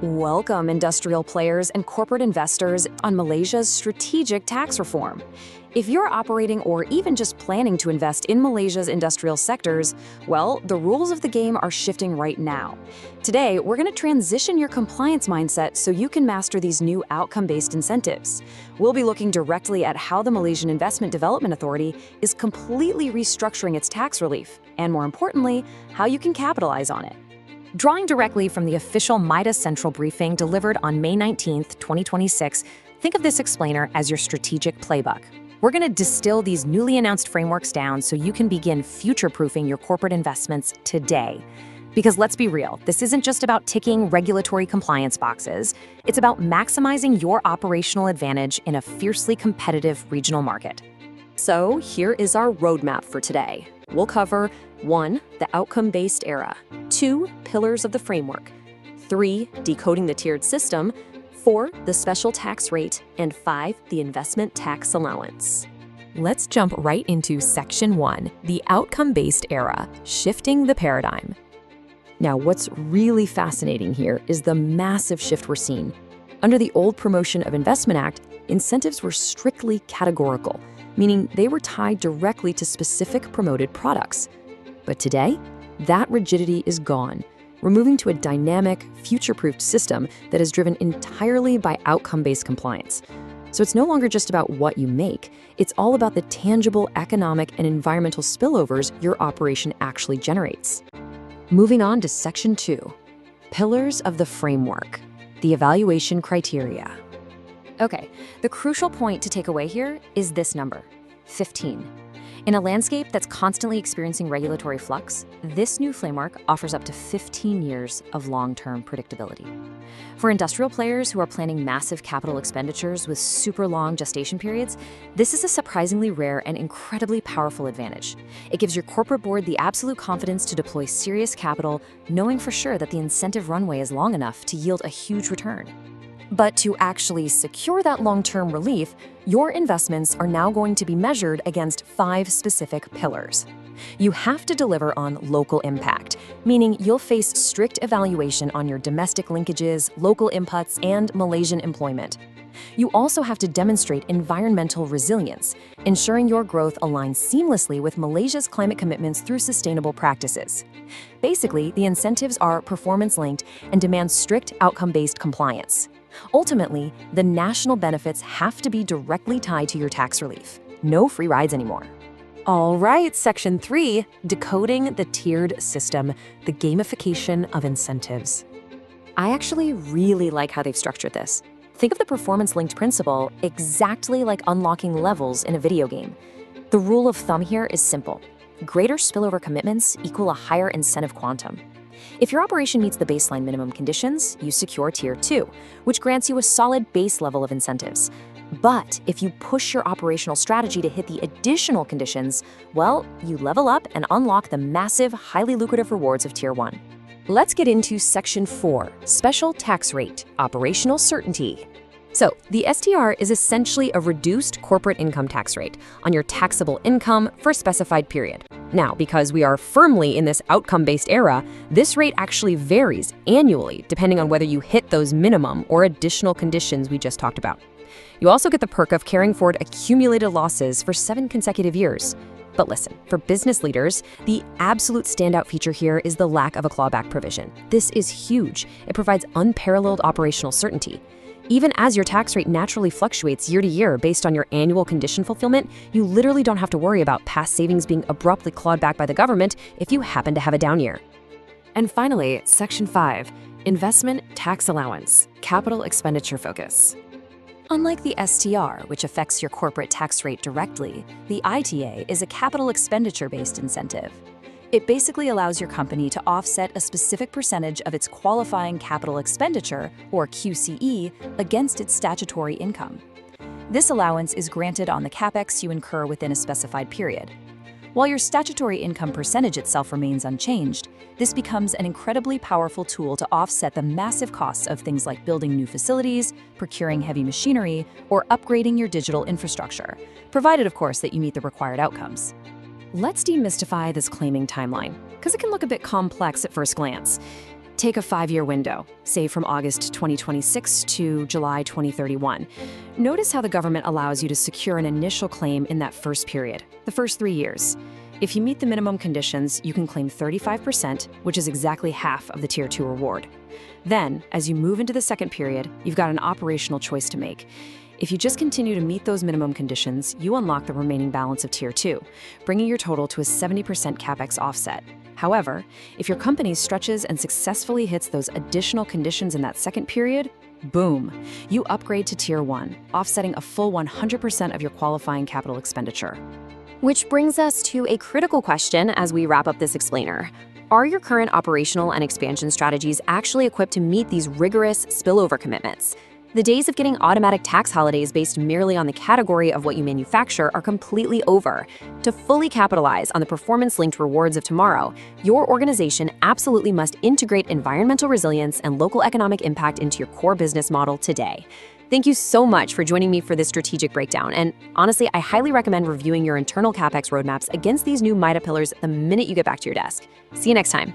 Welcome, industrial players and corporate investors, on Malaysia's strategic tax reform. If you're operating or even just planning to invest in Malaysia's industrial sectors, well, the rules of the game are shifting right now. Today, we're going to transition your compliance mindset so you can master these new outcome-based incentives. We'll be looking directly at how the Malaysian Investment Development Authority is completely restructuring its tax relief, and more importantly, how you can capitalize on it. Drawing directly from the official Midas Central briefing delivered on May 19, 2026, think of this explainer as your strategic playbook. We're going to distill these newly announced frameworks down so you can begin future-proofing your corporate investments today. Because let's be real, this isn't just about ticking regulatory compliance boxes. It's about maximizing your operational advantage in a fiercely competitive regional market. So here is our roadmap for today. We'll cover 1. The outcome-based era, 2. Pillars of the framework, 3. Decoding the tiered system, 4. The special tax rate, and 5. The investment tax allowance. Let's jump right into Section 1, the outcome-based era, shifting the paradigm. Now, what's really fascinating here is the massive shift we're seeing. Under the old Promotion of Investment Act, incentives were strictly categorical, meaning they were tied directly to specific promoted products. But today, that rigidity is gone. We're moving to a dynamic, future-proofed system that is driven entirely by outcome-based compliance. So it's no longer just about what you make, it's all about the tangible economic and environmental spillovers your operation actually generates. Moving on to Section 2, Pillars of the Framework, the evaluation criteria. Okay, the crucial point to take away here is this number, 15. In a landscape that's constantly experiencing regulatory flux, this new framework offers up to 15 years of long-term predictability. For industrial players who are planning massive capital expenditures with super long gestation periods, this is a surprisingly rare and incredibly powerful advantage. It gives your corporate board the absolute confidence to deploy serious capital, knowing for sure that the incentive runway is long enough to yield a huge return. But to actually secure that long-term relief, your investments are now going to be measured against 5 specific pillars. You have to deliver on local impact, meaning you'll face strict evaluation on your domestic linkages, local inputs, and Malaysian employment. You also have to demonstrate environmental resilience, ensuring your growth aligns seamlessly with Malaysia's climate commitments through sustainable practices. Basically, the incentives are performance-linked and demand strict outcome-based compliance. Ultimately, the national benefits have to be directly tied to your tax relief. No free rides anymore. All right, Section 3, Decoding the Tiered System, the gamification of incentives. I actually really like how they've structured this. Think of the performance-linked principle exactly like unlocking levels in a video game. The rule of thumb here is simple. Greater spillover commitments equal a higher incentive quantum. If your operation meets the baseline minimum conditions, you secure Tier 2, which grants you a solid base level of incentives. But if you push your operational strategy to hit the additional conditions, well, you level up and unlock the massive, highly lucrative rewards of Tier 1. Let's get into Section 4, Special Tax Rate, Operational Certainty. So, the STR is essentially a reduced corporate income tax rate on your taxable income for a specified period. Now, because we are firmly in this outcome-based era, this rate actually varies annually depending on whether you hit those minimum or additional conditions we just talked about. You also get the perk of carrying forward accumulated losses for 7 consecutive years. But listen, for business leaders, the absolute standout feature here is the lack of a clawback provision. This is huge. It provides unparalleled operational certainty. Even as your tax rate naturally fluctuates year to year based on your annual condition fulfillment, you literally don't have to worry about past savings being abruptly clawed back by the government if you happen to have a down year. And finally, Section 5, Investment Tax Allowance, Capital Expenditure Focus. Unlike the STR, which affects your corporate tax rate directly, the ITA is a capital expenditure-based incentive. It basically allows your company to offset a specific percentage of its qualifying capital expenditure, or QCE, against its statutory income. This allowance is granted on the capex you incur within a specified period. While your statutory income percentage itself remains unchanged, this becomes an incredibly powerful tool to offset the massive costs of things like building new facilities, procuring heavy machinery, or upgrading your digital infrastructure, provided, of course, that you meet the required outcomes. Let's demystify this claiming timeline, because it can look a bit complex at first glance. Take a 5-year window, say from August 2026 to July 2031. Notice how the government allows you to secure an initial claim in that first period, the first 3 years. If you meet the minimum conditions, you can claim 35%, which is exactly half of the Tier 2 reward. Then, as you move into the second period, you've got an operational choice to make. If you just continue to meet those minimum conditions, you unlock the remaining balance of Tier 2, bringing your total to a 70% CapEx offset. However, if your company stretches and successfully hits those additional conditions in that second period, boom, you upgrade to Tier 1, offsetting a full 100% of your qualifying capital expenditure. Which brings us to a critical question as we wrap up this explainer. Are your current operational and expansion strategies actually equipped to meet these rigorous spillover commitments? The days of getting automatic tax holidays based merely on the category of what you manufacture are completely over. To fully capitalize on the performance-linked rewards of tomorrow, your organization absolutely must integrate environmental resilience and local economic impact into your core business model today. Thank you so much for joining me for this strategic breakdown, and honestly, I highly recommend reviewing your internal CapEx roadmaps against these new MITA pillars the minute you get back to your desk. See you next time.